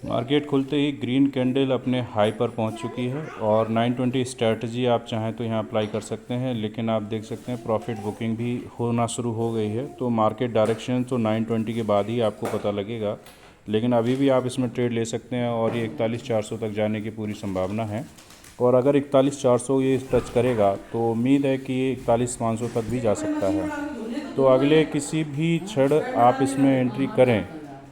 Market खुलते ही green candle अपने high पर पहुंच चुकी है और 920 स्ट्रैटेजी आप चाहें तो यहां अप्लाई कर सकते हैं, लेकिन आप देख सकते हैं प्रॉफिट बुकिंग भी होना शुरू हो गई है। तो मार्केट डायरेक्शन तो 920 के बाद ही आपको पता लगेगा, लेकिन अभी भी आप इसमें ट्रेड ले सकते हैं और ये 41,400 तक जाने की पूरी संभावना है। और अगर 41,400 ये टच करेगा तो उम्मीद है कि ये 41,500 तक भी जा सकता है। तो अगले किसी भी क्षण आप इसमें एंट्री करें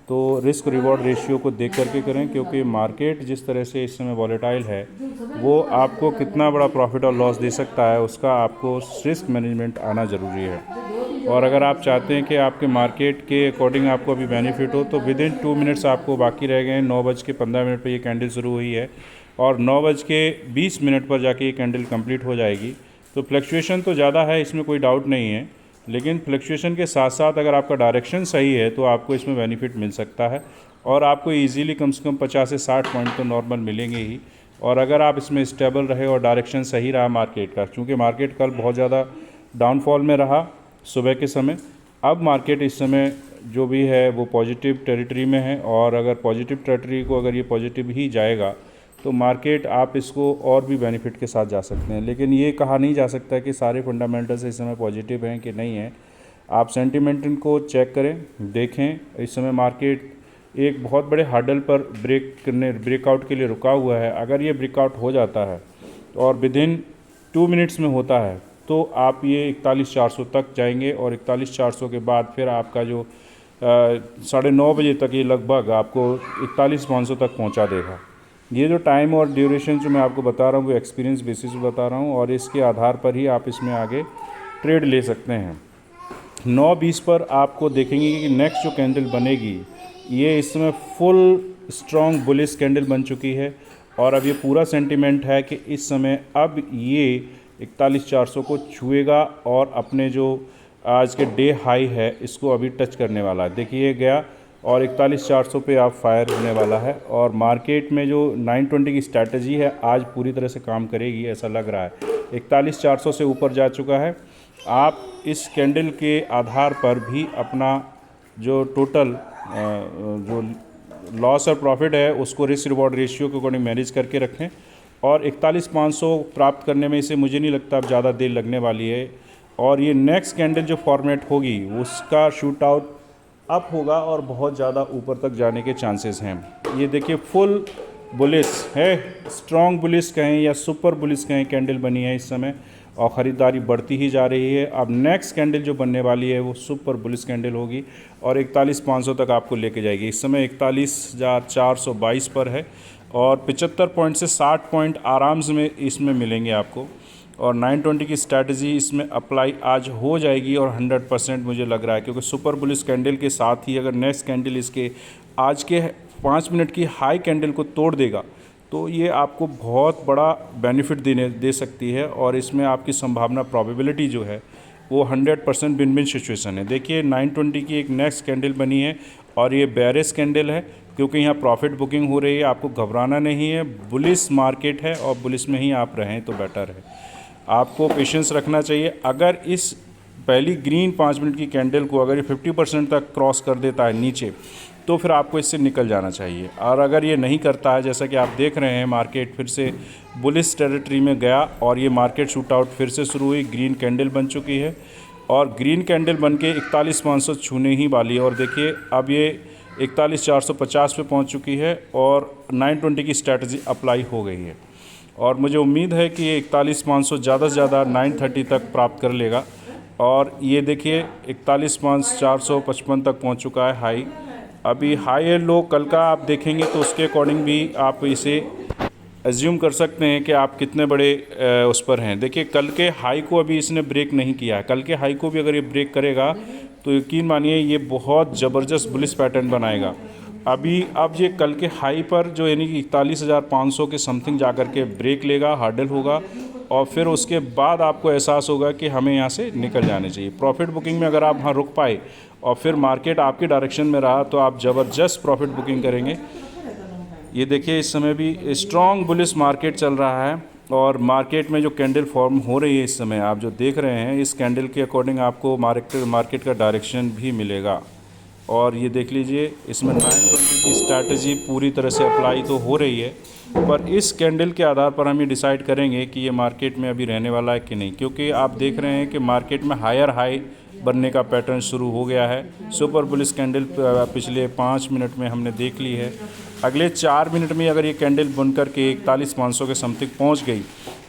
तो रिस्क रिवॉर्ड रेशियो को देख करके करें, क्योंकि मार्केट जिस तरह से इस समय वॉलेटाइल है वो आपको कितना बड़ा प्रॉफिट और लॉस दे सकता है, उसका आपको रिस्क मैनेजमेंट आना ज़रूरी है। और अगर आप चाहते हैं कि आपके मार्केट के अकॉर्डिंग आपको अभी बेनिफिट हो तो विद इन 2 मिनट्स आपको बाकी रह गए हैं। 9:15 पर ये कैंडल शुरू हुई है और 9:20 पर जाके ये कैंडल कंप्लीट हो जाएगी। तो फ्लक्चुएशन तो ज़्यादा है, इसमें कोई डाउट नहीं है, लेकिन फ्लक्चुएशन के साथ साथ अगर आपका डायरेक्शन सही है तो आपको इसमें बेनिफिट मिल सकता है और आपको इजीली कम से कम 50 से 60 पॉइंट तो नॉर्मल मिलेंगे ही। और अगर आप इसमें स्टेबल रहे और डायरेक्शन सही रहा मार्केट का, क्योंकि मार्केट कल बहुत ज़्यादा डाउनफॉल में रहा सुबह के समय, अब मार्केट इस समय जो भी है वो पॉजिटिव टेरिटरी में है और अगर पॉजिटिव टेरिटरी को अगर ये पॉजिटिव ही जाएगा तो मार्केट आप इसको और भी बेनिफिट के साथ जा सकते हैं। लेकिन ये कहा नहीं जा सकता कि सारे फंडामेंटल्स इस समय पॉजिटिव हैं कि नहीं है। आप सेंटिमेंट को चेक करें, देखें। इस समय मार्केट एक बहुत बड़े हार्डल पर ब्रेकआउट के लिए रुका हुआ है। अगर ये ब्रेकआउट हो जाता है और विद इन 2 मिनट्स में होता है तो आप ये 41,400 तक जाएंगे और 41,400 के बाद फिर आपका जो 9:30 बजे तक ये लगभग आपको 41,500 तक पहुंचा देगा। ये जो टाइम और ड्यूरेशन जो मैं आपको बता रहा हूँ वो एक्सपीरियंस बेसिस पे बता रहा हूँ और इसके आधार पर ही आप इसमें आगे ट्रेड ले सकते हैं। 9:20 पर आपको देखेंगे कि नेक्स्ट जो कैंडल बनेगी ये इस समय फुल स्ट्रॉन्ग बुलिश कैंडल बन चुकी है और अब ये पूरा सेंटिमेंट है कि इस समय अब ये 41,400 को छुएगा और अपने जो आज के डे हाई है इसको अभी टच करने वाला है। देखिए गया और 41,400 पे आप फायर होने वाला है और मार्केट में जो 920 की स्ट्रैटेजी है आज पूरी तरह से काम करेगी ऐसा लग रहा है। 41,400 से ऊपर जा चुका है। आप इस कैंडल के आधार पर भी अपना जो टोटल जो लॉस और प्रॉफिट है उसको रिस्क रिवॉर्ड रेशियो के अकॉर्डिंग मैनेज करके रखें और 41,500 प्राप्त करने में इसे मुझे नहीं लगता अब ज़्यादा देर लगने वाली है। और ये नेक्स्ट कैंडल जो फॉर्मेट होगी उसका शूट आउट अप होगा और बहुत ज़्यादा ऊपर तक जाने के चांसेस हैं। ये देखिए फुल बुलिश है, स्ट्रॉन्ग बुलिश कहें या सुपर बुलिश कहें कैंडल बनी है इस समय और ख़रीदारी बढ़ती ही जा रही है। अब नेक्स्ट कैंडल जो बनने वाली है वो सुपर बुलिश कैंडल होगी और 41,500 तक आपको लेके जाएगी। इस समय 41,422 पर है और 75 पॉइंट से 60 पॉइंट आराम से में इसमें मिलेंगे आपको और 920 की स्ट्रैटेजी इसमें अप्लाई आज हो जाएगी और 100% मुझे लग रहा है, क्योंकि सुपर बुलिश कैंडल के साथ ही अगर नेक्स्ट कैंडल इसके आज के 5 मिनट की हाई कैंडल को तोड़ देगा तो ये आपको बहुत बड़ा बेनिफिट दे सकती है और इसमें आपकी संभावना प्रोबेबिलिटी जो है वो 100% विन विन सिचुएशन है। देखिए 920 की एक नेक्स्ट कैंडल बनी है और ये बेरिश कैंडल है, क्योंकि यहाँ प्रॉफिट बुकिंग हो रही है। आपको घबराना नहीं है, बुलिश मार्केट है और बुलिश में ही आप रहें तो बेटर है। आपको पेशेंस रखना चाहिए। अगर इस पहली ग्रीन 5 मिनट की कैंडल को अगर ये 50% तक क्रॉस कर देता है नीचे तो फिर आपको इससे निकल जाना चाहिए। और अगर ये नहीं करता है, जैसा कि आप देख रहे हैं मार्केट फिर से बुलिश टेरिटरी में गया और ये मार्केट शूट आउट फिर से शुरू हुई, ग्रीन कैंडल बन चुकी है और ग्रीन कैंडल बन के 41,500 छूने ही वाली है। और देखिए अब ये 41,450 पे पहुंच चुकी है और 920 की स्ट्रैटेजी अप्लाई हो गई है और मुझे उम्मीद है कि ये 41,500 ज़्यादा से ज़्यादा 930 तक प्राप्त कर लेगा। और ये देखिए 41,455 तक पहुंच चुका है हाई। अभी हाई एंड लो कल का आप देखेंगे तो उसके अकॉर्डिंग भी आप इसे एज्यूम कर सकते हैं कि आप कितने बड़े उस पर हैं। देखिए कल के हाई को अभी इसने ब्रेक नहीं किया है। कल के हाई को भी अगर ये ब्रेक करेगा तो यकीन मानिए ये बहुत ज़बरदस्त बुलिश पैटर्न बनाएगा। अभी अब ये कल के हाई पर जो यानी कि 41,500 के समथिंग जाकर के ब्रेक लेगा, हार्डल होगा और फिर उसके बाद आपको एहसास होगा कि हमें यहाँ से निकल जाने चाहिए। प्रॉफिट बुकिंग में अगर आप वहाँ रुक पाए और फिर मार्केट आपके डायरेक्शन में रहा तो आप ज़बरदस्त प्रॉफिट बुकिंग करेंगे। ये देखिए इस समय भी स्ट्रॉन्ग बुलिश मार्केट चल रहा है और मार्केट में जो कैंडल फॉर्म हो रही है इस समय आप जो देख रहे हैं, इस कैंडल के अकॉर्डिंग आपको मार्केट का डायरेक्शन भी मिलेगा। और ये देख लीजिए इसमें 920 की स्ट्रैटेजी पूरी तरह से अप्लाई तो हो रही है, पर इस कैंडल के आधार पर हम ये डिसाइड करेंगे कि ये मार्केट में अभी रहने वाला है कि नहीं, क्योंकि आप देख रहे हैं कि मार्केट में हायर हाई बनने का पैटर्न शुरू हो गया है। सुपर बुलिश कैंडल पिछले 5 मिनट में हमने देख ली है। अगले 4 मिनट में अगर ये कैंडल बन कर के 41,500 के समथिंग पहुंच गई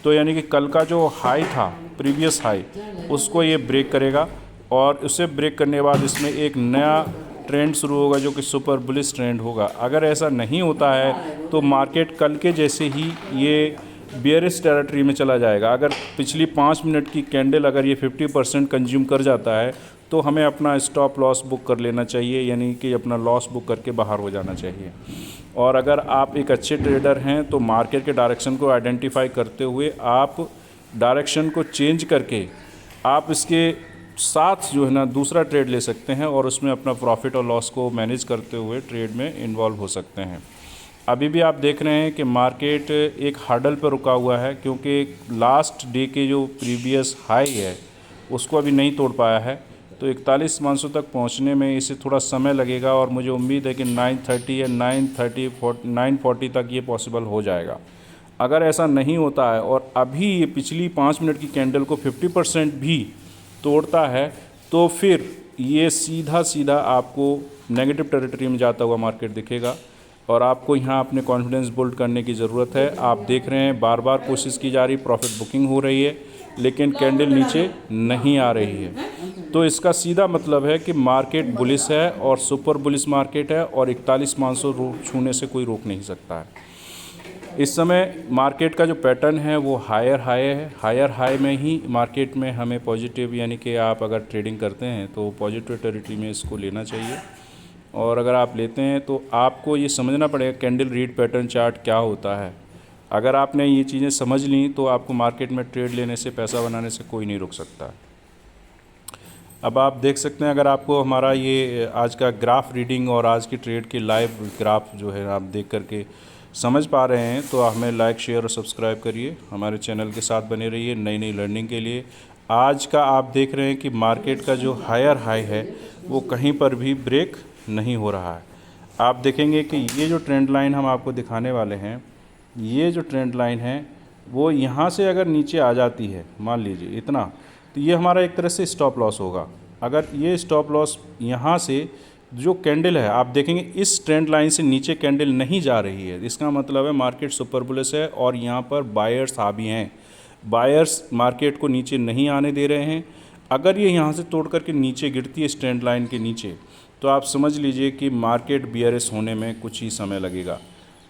तो यानी कि कल का जो हाई था, प्रीवियस हाई, उसको ये ब्रेक करेगा और उसे ब्रेक करने के बाद इसमें एक नया ट्रेंड शुरू होगा जो कि सुपर बुलिश ट्रेंड होगा। अगर ऐसा नहीं होता है तो मार्केट कल के जैसे ही ये बियरिश टेरिटरी में चला जाएगा। अगर पिछली 5 मिनट की कैंडल अगर ये 50% कंज्यूम कर जाता है तो हमें अपना स्टॉप लॉस बुक कर लेना चाहिए, यानी कि अपना लॉस बुक करके बाहर हो जाना चाहिए। और अगर आप एक अच्छे ट्रेडर हैं तो मार्केट के डायरेक्शन को आइडेंटिफाई करते हुए आप डायरेक्शन को चेंज करके आप इसके साथ जो है ना दूसरा ट्रेड ले सकते हैं और उसमें अपना प्रॉफिट और लॉस को मैनेज करते हुए ट्रेड में इन्वॉल्व हो सकते हैं। अभी भी आप देख रहे हैं कि मार्केट एक हर्डल पर रुका हुआ है, क्योंकि लास्ट डे के जो प्रीवियस हाई है उसको अभी नहीं तोड़ पाया है। तो 41,500 तक पहुंचने में इसे थोड़ा समय लगेगा और मुझे उम्मीद है कि 930 या 940 तक ये पॉसिबल हो जाएगा। अगर ऐसा नहीं होता है और अभी ये पिछली 5 मिनट की कैंडल को 50% भी तोड़ता है तो फिर ये सीधा सीधा आपको नेगेटिव टेरिटरी में जाता हुआ मार्केट दिखेगा और आपको यहाँ अपने कॉन्फिडेंस बिल्ड करने की ज़रूरत है। आप देख रहे हैं बार बार कोशिश की जा रही, प्रॉफिट बुकिंग हो रही है, लेकिन कैंडल नीचे नहीं आ रही है। तो इसका सीधा मतलब है कि मार्केट बुलिश है और सुपर बुलिश मार्केट है और 41,500 छूने से कोई रोक नहीं सकता है। इस समय मार्केट का जो पैटर्न है वो हायर हाई है। हायर हाई में ही मार्केट में हमें पॉजिटिव, यानी कि आप अगर ट्रेडिंग करते हैं तो पॉजिटिव टेरिटरी में इसको लेना चाहिए। और अगर आप लेते हैं तो आपको ये समझना पड़ेगा कैंडल रीड पैटर्न चार्ट क्या होता है। अगर आपने ये चीज़ें समझ ली तो आपको मार्केट में ट्रेड लेने से, पैसा बनाने से कोई नहीं रोक सकता। अब आप देख सकते हैं, अगर आपको हमारा ये आज का ग्राफ रीडिंग और आज की ट्रेड के लाइव ग्राफ जो है आप देख करके समझ पा रहे हैं तो हमें लाइक, शेयर और सब्सक्राइब करिए। हमारे चैनल के साथ बने रहिए नई नई लर्निंग के लिए। आज का आप देख रहे हैं कि मार्केट का जो हायर हाई है वो कहीं पर भी ब्रेक नहीं हो रहा है। आप देखेंगे कि ये जो ट्रेंड लाइन हम आपको दिखाने वाले हैं, ये जो ट्रेंड लाइन है वो यहाँ से अगर नीचे आ जाती है, मान लीजिए इतना, तो ये हमारा एक तरह से स्टॉप लॉस होगा। अगर ये स्टॉप लॉस यहाँ से जो कैंडल है आप देखेंगे इस ट्रेंड लाइन से नीचे कैंडल नहीं जा रही है, इसका मतलब है मार्केट सुपर बुलिश है और यहाँ पर बायर्स हावी हैं। बायर्स मार्केट को नीचे नहीं आने दे रहे हैं। अगर ये यहाँ से तोड़ करके नीचे गिरती है इस ट्रेंड लाइन के नीचे तो आप समझ लीजिए कि मार्केट बियरिश होने में कुछ ही समय लगेगा।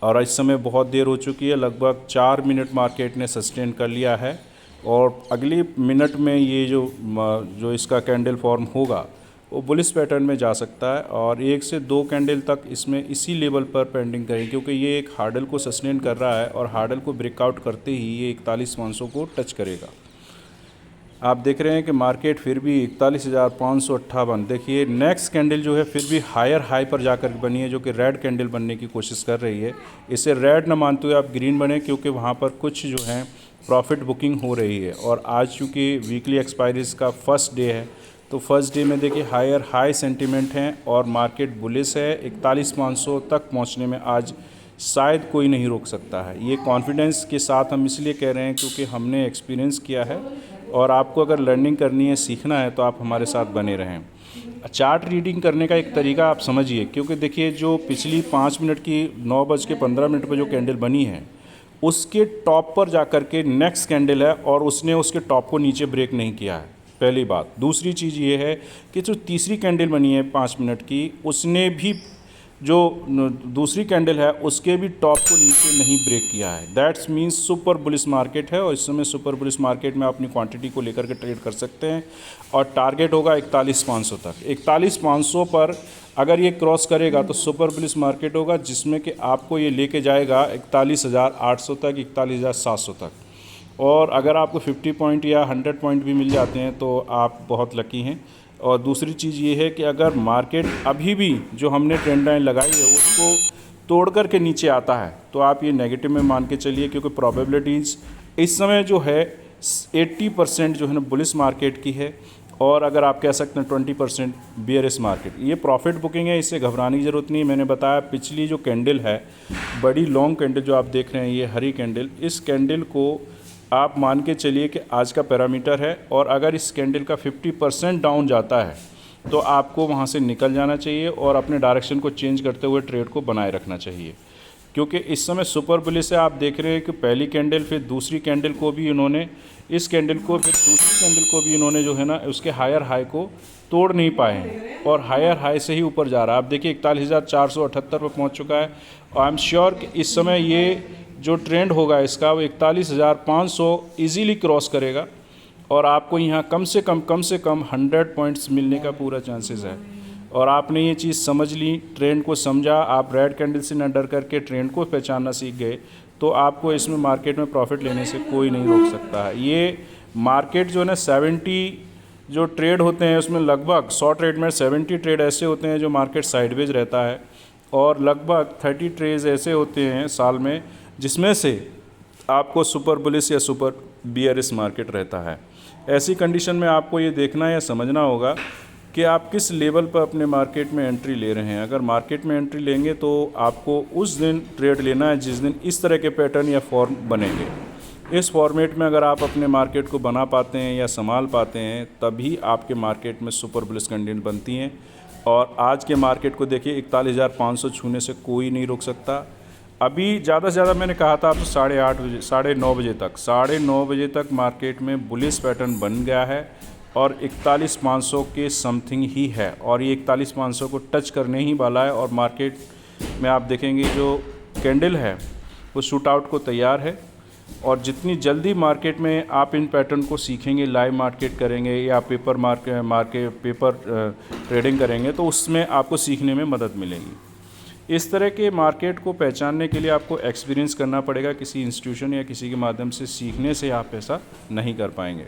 और इस समय बहुत देर हो चुकी है, लगभग 4 मिनट मार्केट ने सस्टेन कर लिया है और अगली मिनट में ये जो इसका कैंडल फॉर्म होगा वो बुलिश पैटर्न में जा सकता है और 1 से 2 कैंडल तक इसमें इसी लेवल पर पेंडिंग करें, क्योंकि ये एक हार्डल को सस्टेन कर रहा है और हार्डल को ब्रेकआउट करते ही ये 41,500 को टच करेगा। आप देख रहे हैं कि मार्केट फिर भी 41,558, देखिए नेक्स्ट कैंडल जो है फिर भी हायर हाई पर जाकर बनी है, जो कि रेड कैंडल बनने की कोशिश कर रही है। इसे रेड न मानते हुए आप ग्रीन बने, क्योंकि वहाँ पर कुछ जो है प्रॉफिट बुकिंग हो रही है। और आज चूँकि वीकली एक्सपायरीज का फर्स्ट डे है तो फर्स्ट डे में देखिए हायर हाई सेंटीमेंट हैं और मार्केट बुलिश है। 41,500 तक पहुंचने में आज शायद कोई नहीं रोक सकता है। ये कॉन्फिडेंस के साथ हम इसलिए कह रहे हैं क्योंकि हमने एक्सपीरियंस किया है और आपको अगर लर्निंग करनी है, सीखना है तो आप हमारे साथ बने रहें। चार्ट रीडिंग करने का एक तरीका आप समझिए, क्योंकि देखिए जो पिछली 5 मिनट की 9:15 पर जो कैंडल बनी है उसके टॉप पर जाकर के नेक्स्ट कैंडल है और उसने उसके टॉप को नीचे ब्रेक नहीं किया है, पहली बात। दूसरी चीज़ ये है कि जो तीसरी कैंडल बनी है 5 मिनट की, उसने भी जो दूसरी कैंडल है उसके भी टॉप को नीचे नहीं ब्रेक किया है। That's means super bullish market है और इस समय सुपर बुलिश मार्केट में अपनी क्वांटिटी को लेकर के ट्रेड कर सकते हैं और टारगेट होगा 41,500 तक। 41,500 पर अगर ये क्रॉस करेगा तो सुपर बुलिश मार्केट होगा, जिसमें कि आपको ये लेके जाएगा 41,800 तक, 41,700 तक। और अगर आपको 50 पॉइंट या 100 पॉइंट भी मिल जाते हैं तो आप बहुत लकी हैं। और दूसरी चीज़ ये है कि अगर मार्केट अभी भी जो हमने ट्रेंड लाइन लगाई है उसको तोड़ कर के नीचे आता है तो आप ये नेगेटिव में मान के चलिए, क्योंकि प्रोबेबिलिटीज़ इस समय जो है 80% जो है ना बुलिश मार्केट की है और अगर आप कह सकते हैं 20% बेयरिश मार्केट। ये प्रॉफिट बुकिंग है, इससे घबराने की ज़रूरत नहीं है। मैंने बताया पिछली जो कैंडल है, बड़ी लॉन्ग कैंडल जो आप देख रहे हैं, ये हरी कैंडल, इस कैंडल को आप मान के चलिए कि आज का पैरामीटर है, और अगर इस कैंडल का 50% डाउन जाता है तो आपको वहाँ से निकल जाना चाहिए और अपने डायरेक्शन को चेंज करते हुए ट्रेड को बनाए रखना चाहिए। क्योंकि इस समय सुपर बुलिश है, आप देख रहे हैं कि पहली कैंडल, फिर दूसरी कैंडल को भी इन्होंने, इस कैंडल को, फिर दूसरी कैंडल को भी इन्होंने जो है ना उसके हायर हाई को तोड़ नहीं पाए हैं और हायर हाई से ही ऊपर जा रहा है। आप देखिए 41,478 पर पहुंच चुका है और आई एम श्योर कि इस समय ये जो ट्रेंड होगा इसका वो 41,500 ईजीली क्रॉस करेगा और आपको यहाँ कम से कम 100 पॉइंट्स मिलने का पूरा चांसेस है। और आपने ये चीज़ समझ ली, ट्रेंड को समझा, आप रेड कैंडल से न डर करके ट्रेंड को पहचानना सीख गए, तो आपको इसमें मार्केट में प्रॉफिट लेने से कोई नहीं रोक सकता है। ये मार्केट जो है ना 70 जो ट्रेड होते हैं उसमें लगभग 100 ट्रेड में 70 ट्रेड ऐसे होते हैं जो मार्केट साइडवेज रहता है और लगभग 30 ट्रेड ऐसे होते हैं साल में जिसमें से आपको सुपर बुलिश या सुपर बियरिश मार्केट रहता है। ऐसी कंडीशन में आपको ये देखना या समझना होगा कि आप किस लेवल पर अपने मार्केट में एंट्री ले रहे हैं। अगर मार्केट में एंट्री लेंगे तो आपको उस दिन ट्रेड लेना है जिस दिन इस तरह के पैटर्न या फॉर्म बनेंगे। इस फॉर्मेट में अगर आप अपने मार्केट को बना पाते हैं या संभाल पाते हैं तभी आपके मार्केट में सुपर बुलिश कंडीशन बनती हैं। और आज के मार्केट को देखिए 41,500 छूने से कोई नहीं रोक सकता। अभी ज़्यादा से ज़्यादा मैंने कहा था आपको 8:30 बजे, 9:30 बजे तक मार्केट में बुलिश पैटर्न बन गया है और 41,500 के समथिंग ही है और ये 41,500 को टच करने ही वाला है। और मार्केट में आप देखेंगे जो कैंडल है वो शूट आउट को तैयार है और जितनी जल्दी मार्केट में आप इन पैटर्न को सीखेंगे, लाइव मार्केट करेंगे या पेपर ट्रेडिंग करेंगे तो उसमें आपको सीखने में मदद मिलेगी। इस तरह के मार्केट को पहचानने के लिए आपको एक्सपीरियंस करना पड़ेगा, किसी इंस्टीट्यूशन या किसी के माध्यम से सीखने से आप ऐसा नहीं कर पाएंगे।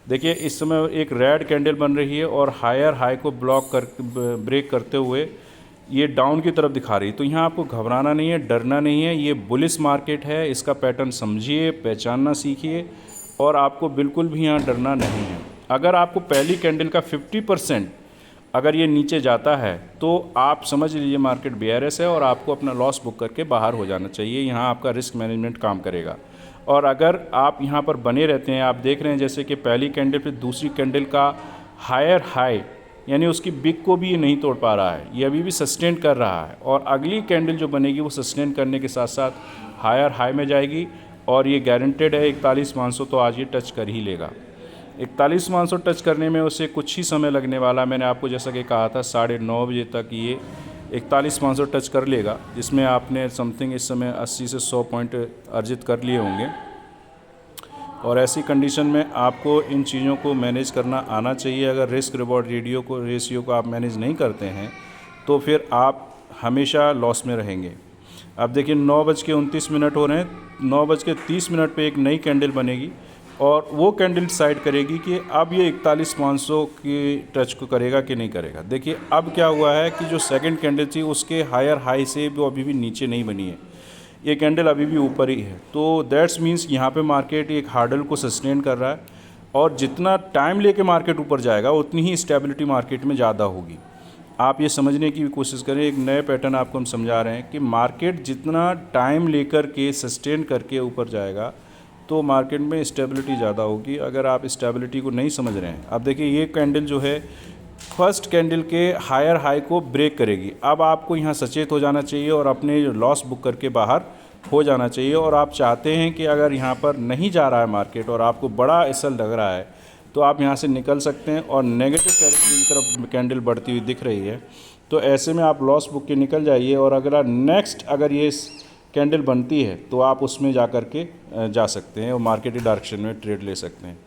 देखिए इस समय एक रेड कैंडल बन रही है और हायर हाई को ब्रेक करते हुए ये डाउन की तरफ दिखा रही है। तो यहाँ आपको घबराना नहीं है, डरना नहीं है। ये बुलिश मार्केट है, इसका पैटर्न समझिए, पहचानना सीखिए और आपको बिल्कुल भी यहाँ डरना नहीं है। अगर आपको पहली कैंडल का 50% अगर ये नीचे जाता है तो आप समझ लीजिए मार्केट बेयरिश है और आपको अपना लॉस बुक करके बाहर हो जाना चाहिए। यहाँ आपका रिस्क मैनेजमेंट काम करेगा। और अगर आप यहाँ पर बने रहते हैं, आप देख रहे हैं जैसे कि पहली कैंडल फिर दूसरी कैंडल का हायर हाई यानी उसकी बिग को भी ये नहीं तोड़ पा रहा है, ये अभी भी सस्टेन कर रहा है और अगली कैंडल जो बनेगी वो सस्टेन करने के साथ साथ हायर हाई में जाएगी और ये गारंटेड है 41,500 तो आज ये टच कर ही लेगा। 41,500 टच करने में उसे कुछ ही समय लगने वाला। मैंने आपको जैसा कि कहा था 9:30 बजे तक ये 41,500 टच कर लेगा, जिसमें आपने समथिंग इस समय 80 से 100 पॉइंट अर्जित कर लिए होंगे। और ऐसी कंडीशन में आपको इन चीज़ों को मैनेज करना आना चाहिए। अगर रिस्क रिवॉर्ड रेशियो को आप मैनेज नहीं करते हैं तो फिर आप हमेशा लॉस में रहेंगे। अब देखिए 9:29 हो रहे हैं, 9:30 पे एक नई कैंडल बनेगी और वो कैंडल डिसाइड करेगी कि अब ये 41,500 की टच को करेगा कि नहीं करेगा। देखिए अब क्या हुआ है कि जो सेकंड कैंडल थी उसके हायर हाई से वो अभी भी नीचे नहीं बनी है, ये कैंडल अभी भी ऊपर ही है। तो दैट्स मीन्स यहाँ पे मार्केट एक हार्डल को सस्टेन कर रहा है और जितना टाइम लेके मार्केट ऊपर जाएगा उतनी ही स्टेबिलिटी मार्केट में ज़्यादा होगी। आप ये समझने की भी कोशिश करें, एक नए पैटर्न आपको हम समझा रहे हैं कि मार्केट जितना टाइम लेकर के सस्टेन करके ऊपर जाएगा तो मार्केट में स्टेबिलिटी ज़्यादा होगी। अगर आप स्टेबिलिटी को नहीं समझ रहे हैं, अब देखिए ये कैंडल जो है फर्स्ट कैंडल के हायर हाई को ब्रेक करेगी। अब आपको यहाँ सचेत हो जाना चाहिए और अपने लॉस बुक करके बाहर हो जाना चाहिए। और आप चाहते हैं कि अगर यहाँ पर नहीं जा रहा है मार्केट और आपको बड़ा ऐसा लग रहा है तो आप यहाँ से निकल सकते हैं और नेगेटिव टेरिटरी की तरफ कैंडल बढ़ती हुई दिख रही है तो ऐसे में आप लॉस बुक के निकल जाइए। और अगर नेक्स्ट अगर ये कैंडल बनती है तो आप उसमें जा कर के जा सकते हैं और मार्केट की डायरेक्शन में ट्रेड ले सकते हैं।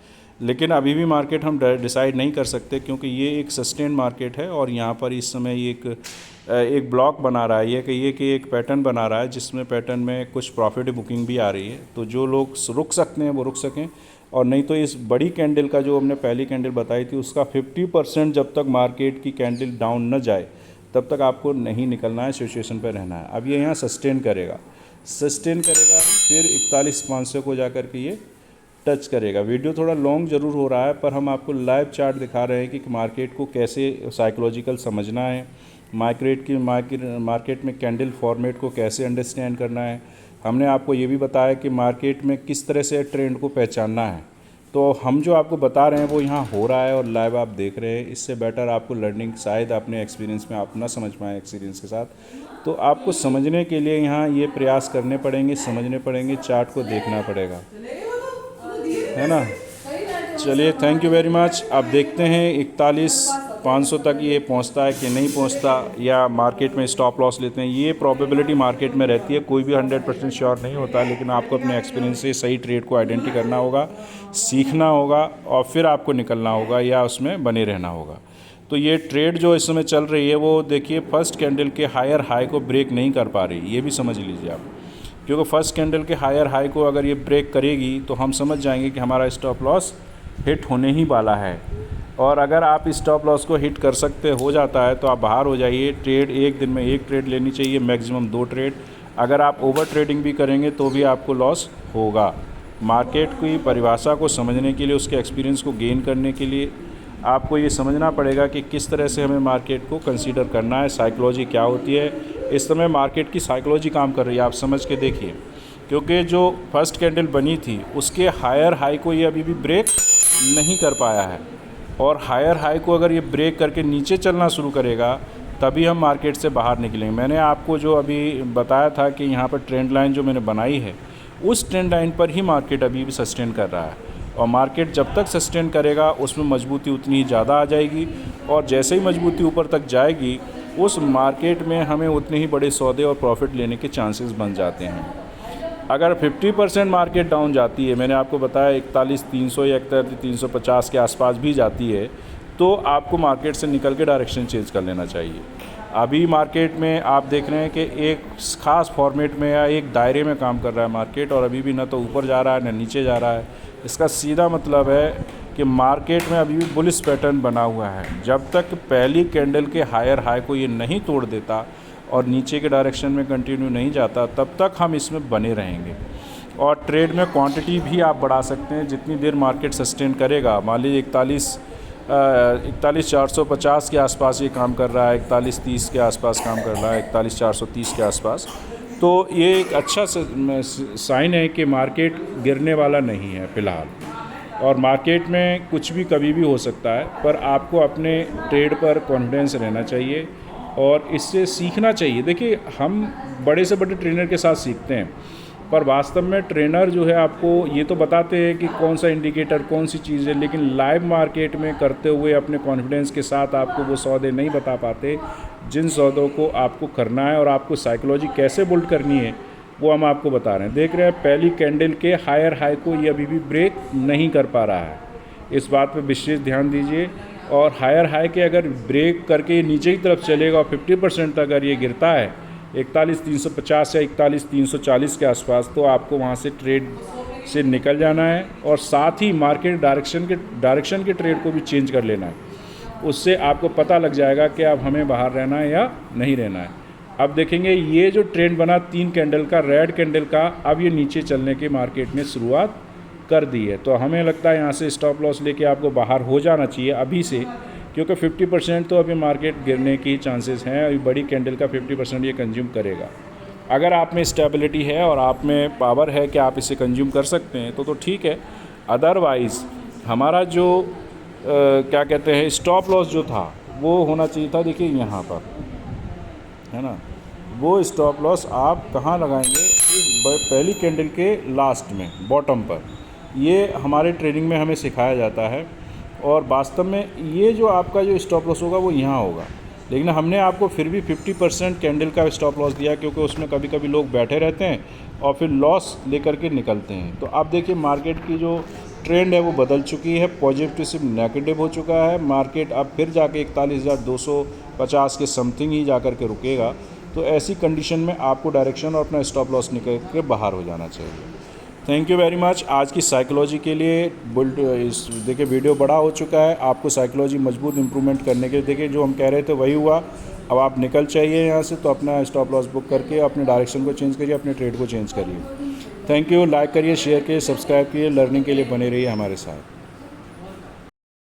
लेकिन अभी भी मार्केट हम डिसाइड नहीं कर सकते क्योंकि ये एक सस्टेन मार्केट है और यहाँ पर इस समय एक ब्लॉक बना रहा है, ये कि एक पैटर्न बना रहा है जिसमें पैटर्न में कुछ प्रॉफिट बुकिंग भी आ रही है। तो जो लोग रुक सकते हैं वो रुक सकें और नहीं तो इस बड़ी कैंडल का जो हमने पहली कैंडल बताई थी उसका 50% जब तक मार्केट की कैंडल डाउन न जाए तब तक आपको नहीं निकलना है, सिचुएशन पर रहना है। अब ये यहाँ सस्टेन करेगा फिर 41,500 को जा कर के ये टच करेगा। वीडियो थोड़ा लॉन्ग ज़रूर हो रहा है, पर हम आपको लाइव चार्ट दिखा रहे हैं कि मार्केट को कैसे साइकोलॉजिकल समझना है, मार्केट में कैंडल फॉर्मेट को कैसे अंडरस्टैंड करना है। हमने आपको ये भी बताया कि मार्केट में किस तरह से ट्रेंड को पहचानना है। तो हम जो आपको बता रहे हैं वो यहाँ हो रहा है और लाइव आप देख रहे हैं। इससे बेटर आपको लर्निंग शायद अपने एक्सपीरियंस में आप ना समझ पाएँ एक्सपीरियंस के साथ। तो आपको समझने के लिए यहाँ ये प्रयास करने पड़ेंगे, समझने पड़ेंगे, चार्ट को देखना पड़ेगा, है ना। चलिए, थैंक यू वेरी मच। अब देखते हैं 41,500 तक ये पहुंचता है कि नहीं पहुंचता, या मार्केट में स्टॉप लॉस लेते हैं। ये प्रोबेबिलिटी मार्केट में रहती है, कोई भी 100% श्योर नहीं होता, लेकिन आपको अपने एक्सपीरियंस से सही ट्रेड को आइडेंटिटी करना होगा, सीखना होगा और फिर आपको निकलना होगा या उसमें बने रहना होगा। तो ये ट्रेड जो इस समय चल रही है वो देखिए फर्स्ट कैंडल के हायर हाई को ब्रेक नहीं कर पा रही, ये भी समझ लीजिए आप, क्योंकि फर्स्ट कैंडल के हायर हाई को अगर ये ब्रेक करेगी तो हम समझ जाएंगे कि हमारा स्टॉप लॉस हिट होने ही वाला है। और अगर आप स्टॉप लॉस को हिट कर सकते हो जाता है तो आप बाहर हो जाइए। ट्रेड एक दिन में एक ट्रेड लेनी चाहिए, मैक्सिमम 2 ट्रेड। अगर आप ओवर ट्रेडिंग भी करेंगे तो भी आपको लॉस होगा। मार्केट की परिभाषा को समझने के लिए, उसके एक्सपीरियंस को गेन करने के लिए आपको ये समझना पड़ेगा कि किस तरह से हमें मार्केट को कंसीडर करना है, साइकोलॉजी क्या होती है। इस समय मार्केट की साइकोलॉजी काम कर रही है, आप समझ के देखिए, क्योंकि जो फर्स्ट कैंडल बनी थी उसके हायर हाई को ये अभी भी ब्रेक नहीं कर पाया है, और हायर हाई को अगर ये ब्रेक करके नीचे चलना शुरू करेगा तभी हम मार्केट से बाहर निकलेंगे। मैंने आपको जो अभी बताया था कि यहाँ पर ट्रेंड लाइन जो मैंने बनाई है, उस ट्रेंड लाइन पर ही मार्केट अभी भी सस्टेन कर रहा है, और मार्केट जब तक सस्टेन करेगा उसमें मजबूती उतनी ही ज़्यादा आ जाएगी, और जैसे ही मजबूती ऊपर तक जाएगी उस मार्केट में हमें उतने ही बड़े सौदे और प्रॉफिट लेने के चांसेस बन जाते हैं। अगर 50% मार्केट डाउन जाती है, मैंने आपको बताया 41,300 या 41,350 के आसपास भी जाती है, तो आपको मार्केट से निकल के डायरेक्शन चेंज कर लेना चाहिए। अभी मार्केट में आप देख रहे हैं कि एक ख़ास फॉर्मेट में या एक दायरे में काम कर रहा है मार्केट, और अभी भी ना तो ऊपर जा रहा है ना नीचे जा रहा है। इसका सीधा मतलब है कि मार्केट में अभी भी बुलिश पैटर्न बना हुआ है। जब तक पहली कैंडल के हायर हाई को ये नहीं तोड़ देता और नीचे के डायरेक्शन में कंटिन्यू नहीं जाता, तब तक हम इसमें बने रहेंगे। और ट्रेड में क्वांटिटी भी आप बढ़ा सकते हैं जितनी देर मार्केट सस्टेन करेगा। मान लीजिए 41,450 के आसपास ये काम कर रहा है, 41,30 के आसपास काम कर रहा है, 41,430 के आसपास, तो ये एक अच्छा साइन है कि मार्केट गिरने वाला नहीं है फ़िलहाल। और मार्केट में कुछ भी कभी भी हो सकता है, पर आपको अपने ट्रेड पर कॉन्फिडेंस रहना चाहिए और इससे सीखना चाहिए। देखिए, हम बड़े से बड़े ट्रेनर के साथ सीखते हैं, पर वास्तव में ट्रेनर जो है आपको ये तो बताते हैं कि कौन सा इंडिकेटर, कौन सी चीज़ है, लेकिन लाइव मार्केट में करते हुए अपने कॉन्फिडेंस के साथ आपको वो सौदे नहीं बता पाते जिन सौदों को आपको करना है, और आपको साइकोलॉजी कैसे बिल्ड करनी है वो हम आपको बता रहे हैं। देख रहे हैं पहली कैंडल के हायर हाई को ये अभी भी ब्रेक नहीं कर पा रहा है, इस बात पर विशेष ध्यान दीजिए। और हायर हाई के अगर ब्रेक करके नीचे की तरफ चलेगा और 50% तक अगर ये गिरता है 41,350 या 41,340 के आसपास, तो आपको वहाँ से ट्रेड से निकल जाना है, और साथ ही मार्केट डायरेक्शन के ट्रेड को भी चेंज कर लेना है। उससे आपको पता लग जाएगा कि अब हमें बाहर रहना है या नहीं रहना है। अब देखेंगे ये जो ट्रेंड बना 3 कैंडल का, रेड कैंडल का, अब ये नीचे चलने की मार्केट ने शुरुआत कर दी है। तो हमें लगता है यहाँ से स्टॉप लॉस लेके आपको बाहर हो जाना चाहिए अभी से, क्योंकि 50% तो अभी मार्केट गिरने की चांसेस हैं। अभी बड़ी कैंडल का 50% ये कंज्यूम करेगा। अगर आप में स्टेबिलिटी है और आप में पावर है कि आप इसे कंज्यूम कर सकते हैं तो ठीक है। अदरवाइज़ हमारा जो क्या कहते हैं स्टॉप लॉस जो था वो होना चाहिए था, देखिए यहाँ पर है ना, वो स्टॉप लॉस आप कहाँ लगाएंगे, पहली कैंडल के लास्ट में बॉटम पर। ये हमारे ट्रेडिंग में हमें सिखाया जाता है, और वास्तव में ये जो आपका जो स्टॉप लॉस होगा वो यहाँ होगा। लेकिन हमने आपको फिर भी 50% कैंडल का स्टॉप लॉस दिया, क्योंकि उसमें कभी कभी लोग बैठे रहते हैं और फिर लॉस लेकर के निकलते हैं। तो आप देखिए मार्केट की जो ट्रेंड है वो बदल चुकी है, पॉजिटिव से नेगेटिव हो चुका है। मार्केट अब फिर जाके 41,250 के समथिंग ही जाकर के रुकेगा। तो ऐसी कंडीशन में आपको डायरेक्शन और अपना स्टॉप लॉस निकल के बाहर हो जाना चाहिए। Thank you very much. आज की साइकोलॉजी के लिए देखिए वीडियो बड़ा हो चुका है। आपको साइकोलॉजी मजबूत इंप्रूवमेंट करने के लिए देखिए जो हम कह रहे थे वही हुआ। अब आप निकल चाहिए यहाँ से, तो अपना स्टॉप लॉस बुक करके अपने डायरेक्शन को चेंज करिए, अपने ट्रेड को चेंज करिए। Thank you. लाइक करिए, शेयर करिए, सब्सक्राइब करिए। लर्निंग के लिए बने रहिए हमारे साथ।